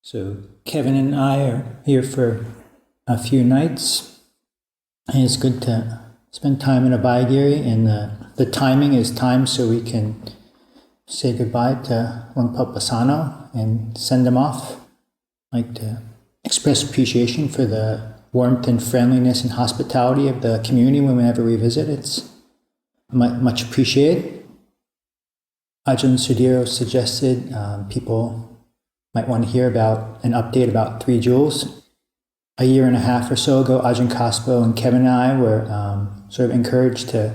So Kevin and I are here for a few nights, and it's good to spend time in Abhayagiri, and the timing is timed so we can say goodbye to Lungpa Pasano and send them off. I'd like to express appreciation for the warmth and friendliness and hospitality of the community whenever we visit. It's much appreciated. Ajahn Sudhiro suggested people might want to hear about an update about 3 jewels. A year and a half or so ago, Ajahn Kaspo and Kevin and I were sort of encouraged to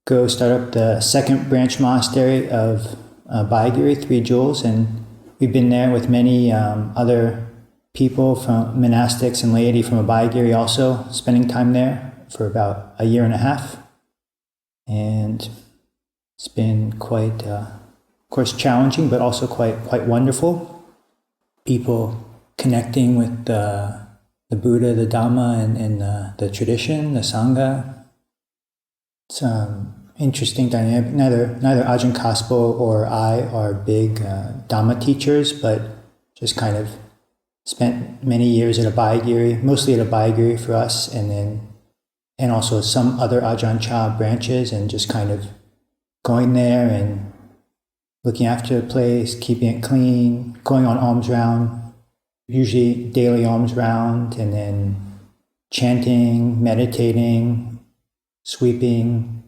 go start up the second branch monastery of Abhayagiri, 3 jewels, and we've been there with many other people from monastics and laity from Abhayagiri also, spending time there for about a year and a half. And it's been quite, of course, challenging, but also quite wonderful. People connecting with the Buddha, the Dhamma, and the tradition, the Sangha. It's interesting dynamic. Neither Ajahn Kaspo or I are big Dhamma teachers, but just kind of spent many years at Abhayagiri, mostly at Abhayagiri for us, and also some other Ajahn Chah branches, and just kind of going there and looking after the place, keeping it clean, going on alms round, usually daily alms round, and then chanting, meditating, sweeping,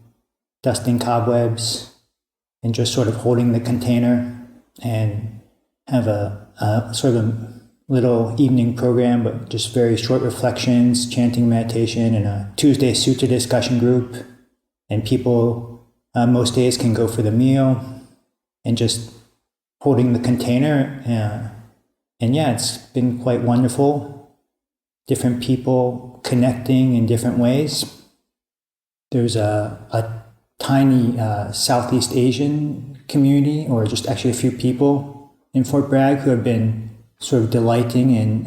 dusting cobwebs, and just sort of holding the container, and have a sort of a little evening program, but just very short reflections, chanting, meditation, and a Tuesday sutta discussion group. And people most days can go for the meal, and just holding the container. And yeah, it's been quite wonderful. Different people connecting in different ways. There's a tiny Southeast Asian community, or just actually a few people in Fort Bragg who have been sort of delighting in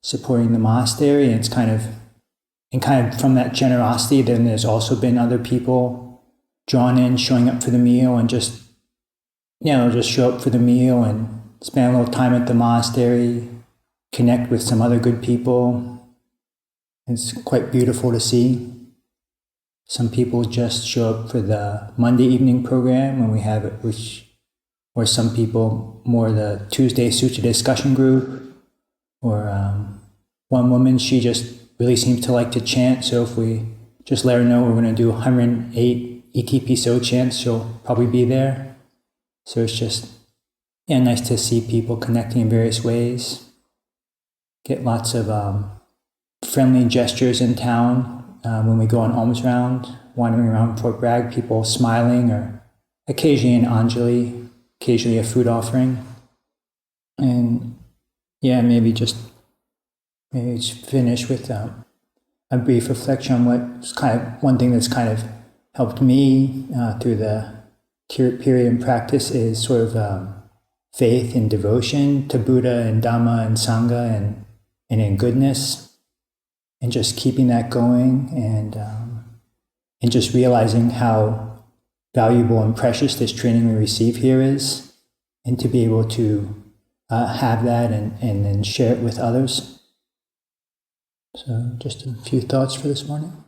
supporting the monastery. And it's kind of from that generosity, then there's also been other people drawn in, showing up for the meal, and just show up for the meal and spend a little time at the monastery, connect with some other good people. It's quite beautiful to see. Some people just show up for the Monday evening program when we have it, or some people more the Tuesday sutta discussion group, or one woman, she just really seems to like to chant, so if we just let her know we're going to do 108 ETP chants, she'll probably be there. So it's just nice to see people connecting in various ways. Get lots of friendly gestures in town when we go on alms round, wandering around Fort Bragg, people smiling, or occasionally an Anjali, occasionally a food offering. And maybe just finish with a brief reflection on what's one thing that's kind of helped me through the period in practice is sort of faith and devotion to Buddha and Dhamma and Sangha and in goodness, and just keeping that going, and just realizing how valuable and precious this training we receive here is, and to be able to have that and then share it with others. So just a few thoughts for this morning.